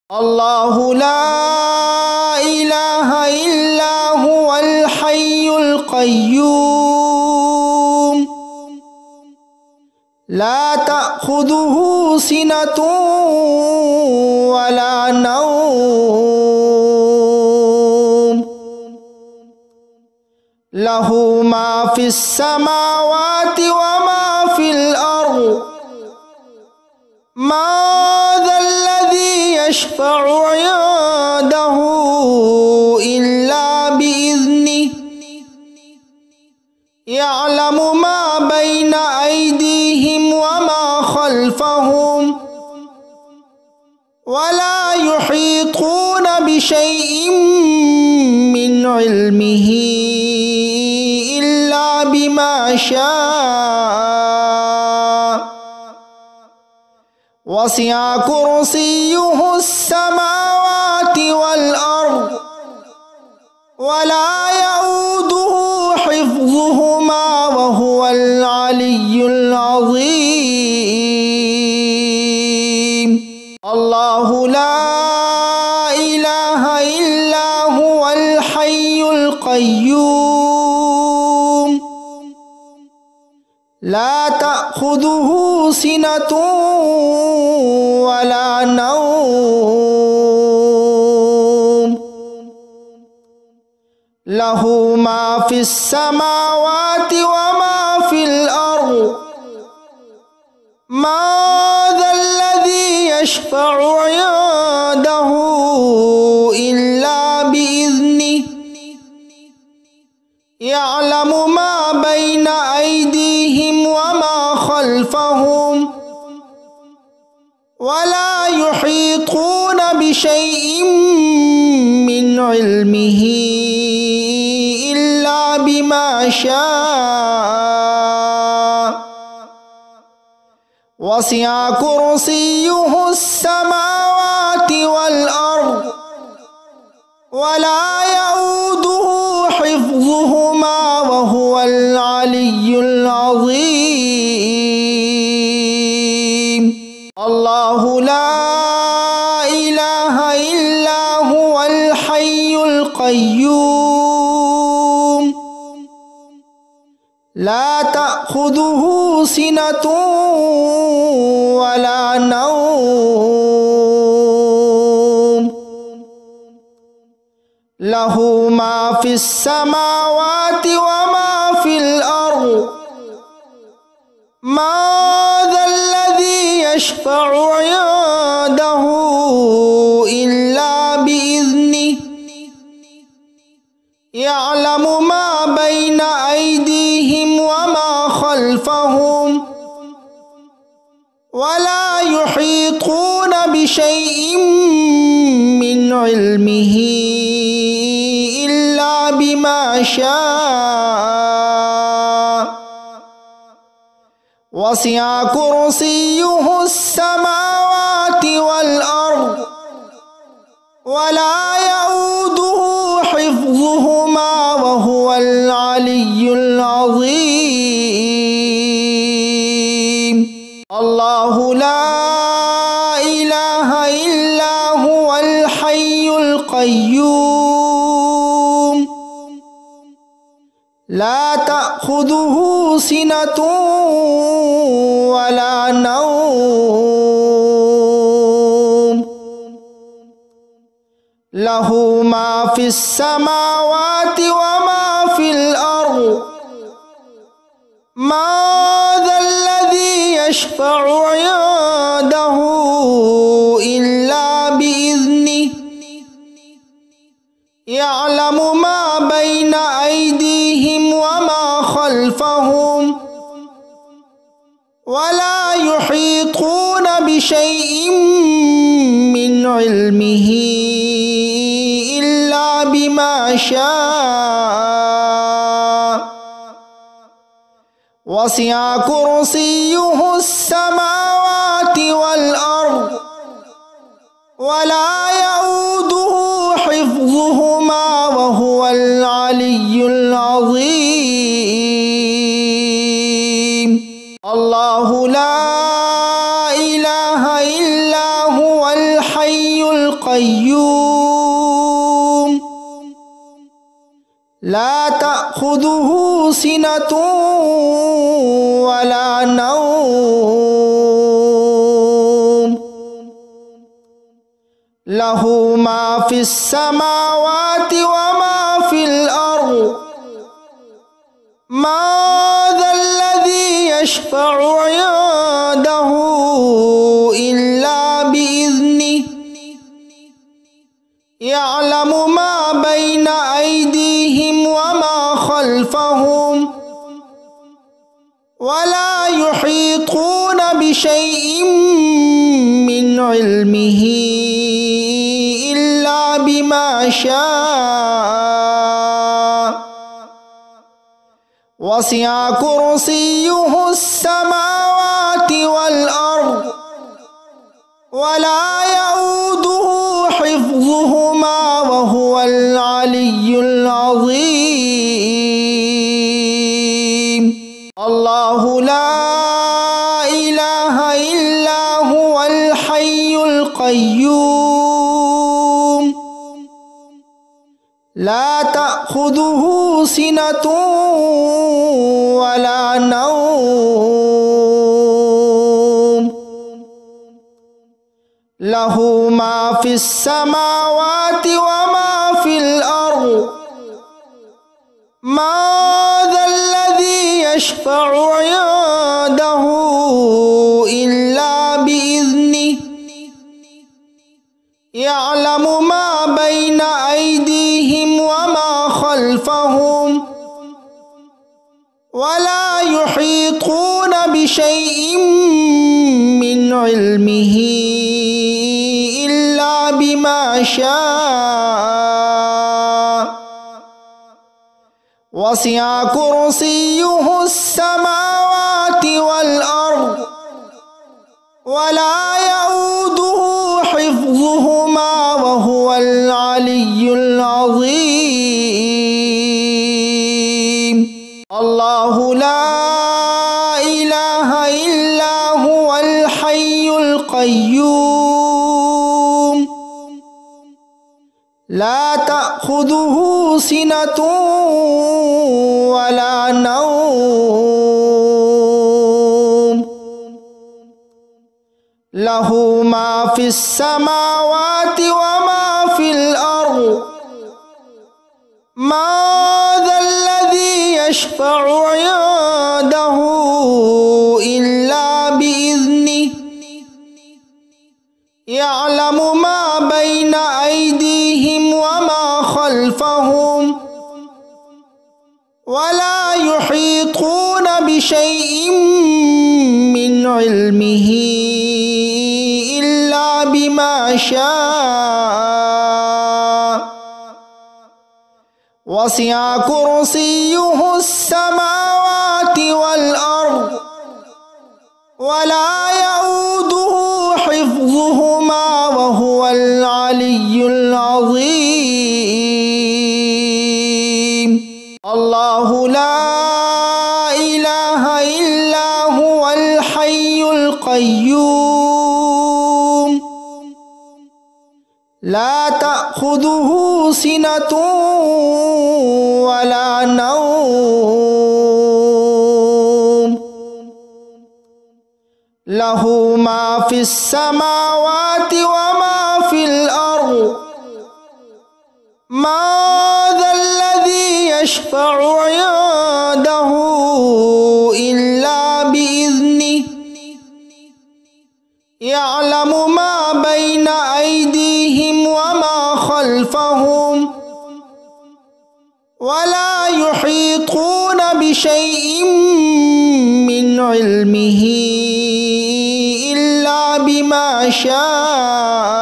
الله لا إله إلا هو الحي القيوم لا تأخذه سنة ولا نوم له ما في السماوات وما في الأرض ما ذا الذي يشفع عنده إلا بإذنه يعلم ما بين أيديهم وما خلفهم ولا يحيطون بشيء من علمه إلا بما شاء وسع كرسيه السماوات والأرض ولا يؤوده حفظهما وهو العلي العظيم الله لا إله إلا هو الحي القيوم لا تأخذه سنة ولا نوم له ما في السماوات وما في الأرض ما ذا الذي يشفع عنده إلا بإذنه يعلم ما بين أيديهم وما خلفهم ولا يحيطون بشيء من علمه إلا بما شاء وسع كرسيه السماوات والأرض ولا يؤوده حفظهما وهو العلي العظيم الله لا إله إلا هو الحي القيوم لا تأخذه سنة ولا نوم له ما في السماوات وما في الأرض ما ذا الذي يشفع عنده إلا بإذنه يعلم ما بين أيديهم وما خلفهم ولا يحيطون بشيء من علمه إلا بما شاء وسع كرسيه السماوات والأرض ولا يؤوده حفظهما وهو العلي العظيم الله لا إله إلا هو الحي القيوم لا تأخذه سنة ولا نوم له ما في السماوات وما في الأرض ما ذا الذي يشفع عنده إلا بإذنه يعلم ما بين أيديهم وما خلفهم ولا يحيطون بشيء من علمه إلا بما شاء وسع كرسيه السماوات والأرض ولا يؤوده حفظهما وهو العلي العظيم الله لا إله إلا هو الحي القيوم القيوم لا تأخذه سنة ولا نوم له ما في السماوات وما في الأرض ما ذا الذي يشفع عنده إلا بإذنه يعلم ما بين أيديهم وما خلفهم ولا يحيطون بشيء من علمه إلا بما شاء وسع كرسيه السماوات والأرض ولا يؤوده حفظهما وهو العلي العظيم الله لا إله إلا هو الحي القيوم لا تأخذه سنة ولا نوم له ما في السماوات وما في الأرض ما ذا الذي يشفع عنده إلا بإذنه يعلم ما بين أيديهم وما خلفهم ولا يحيطون بشيء من علمه إلا بما شاء وسع كرسيه السماوات والأرض ولا يؤوده حفظهما وهو العلي العظيم الله لا إله إلا هو الحي القيوم لا تأخذه سنة ولا نوم له ما في السماوات وما في الأرض ما ذا الذي يشفع عنده إلا بإذنه يعلم ما بين أيديهم وما خلفهم ولا يحيطون بشيء من علمه إلا بما شاء وسع كرسيه السماوات والأرض ولا يؤوده حفظهما وهو العلي العظيم الله لا إله إلا هو الحي القيوم لا تأخذه سنة ولا نوم له ما في السماوات وما في الأرض ما ذا الذي يشفع عنده إلا بإذنه يعلم ما بين أيديهم وما خلفهم ولا يحيطون بشيء من علمه إلا بما شاء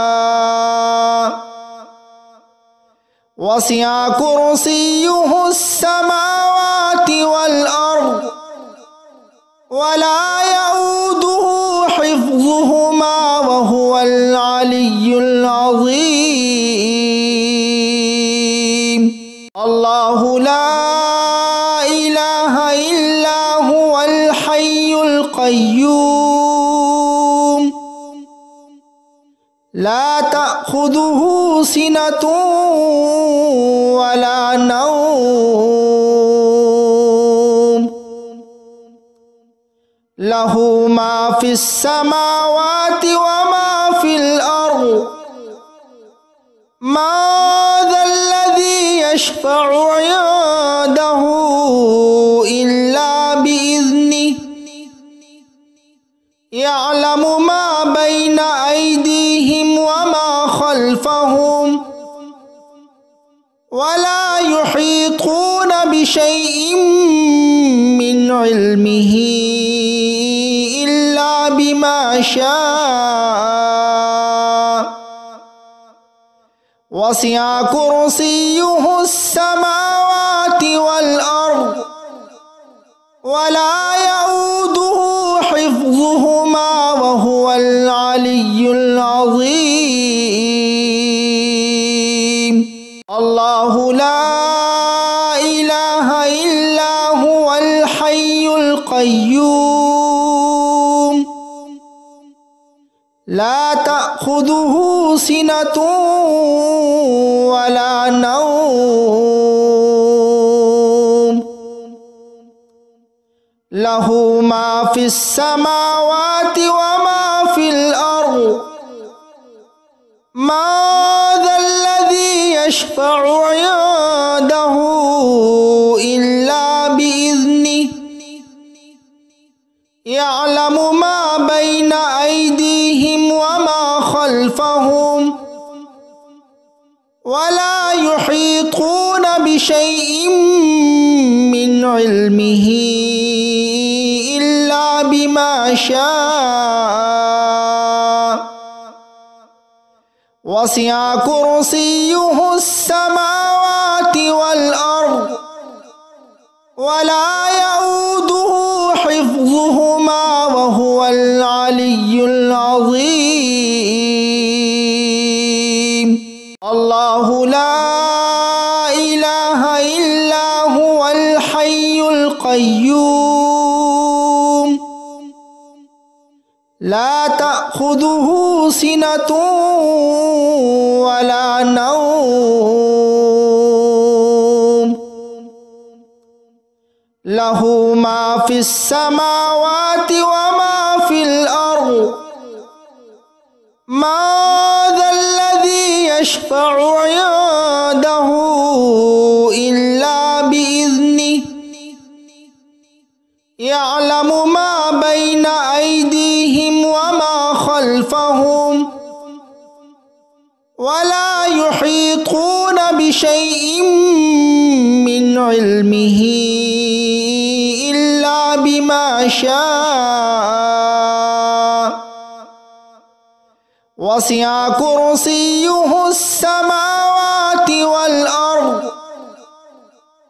وسع كرسيه السماوات والأرض ولا يؤوده حفظهما وهو العلي العظيم الله لا إله إلا هو الحي القيوم لا تأخذه تأخذه سنة ولا نوم له ما في السماوات وما في الأرض ما ذا الذي يشفع عنده إلا بإذنه يعلم ما بين أيديهم وما خلفهم ولا يحيطون بشيء من علمه إلا بما شاء وسع كرسيه السماوات والأرض ولا يؤوده حفظهما وهو العلي العظيم الله لا إله إلا هو الحي القيوم لا تأخذه سنة ولا نوم له ما في السماوات وما في الأرض ما ذا الذي يشفع عنده إلا بإذنه يعلم ما بين أيديهم وما خلفهم ولا يحيطون بشيء من علمه إلا بما شاء وسع كرسيه السماوات والأرض ولا يؤوده حفظهما وهو العلي العظيم الله لا إله إلا هو الحي القيوم لا تأخذه سنة ولا نوم له ما في السماوات وما في الأرض ما ذا الذي يشفع عنده إلا بإذنه يعلم ما بين أيديهم وما خلفهم ولا يحيطون بشيء من علمه إلا بما شاء وسع كرسيه السماوات والأرض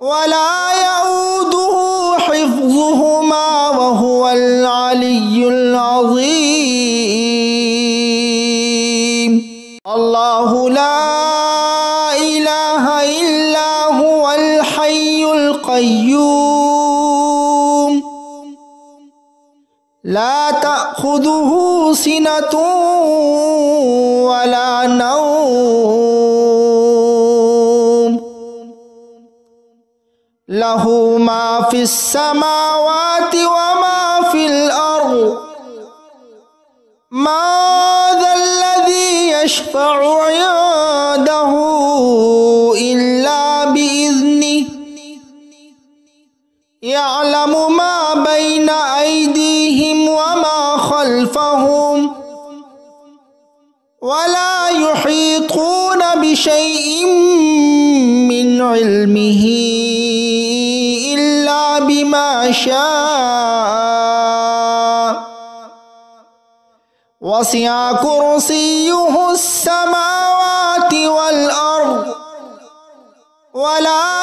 ولا يؤوده حفظهما وهو العلي العظيم الله لا إله إلا هو الحي القيوم لا تأخذه سنة ولا نوم له ما في السماوات وما في الأرض ما ذا الذي يشفع عنده إلا بإذنه يعلم ما بين أيديهم وما خلفهم ولا يحيطون بشيء من علمه إلا بما شاء وسع كرسيه السماوات والأرض ولا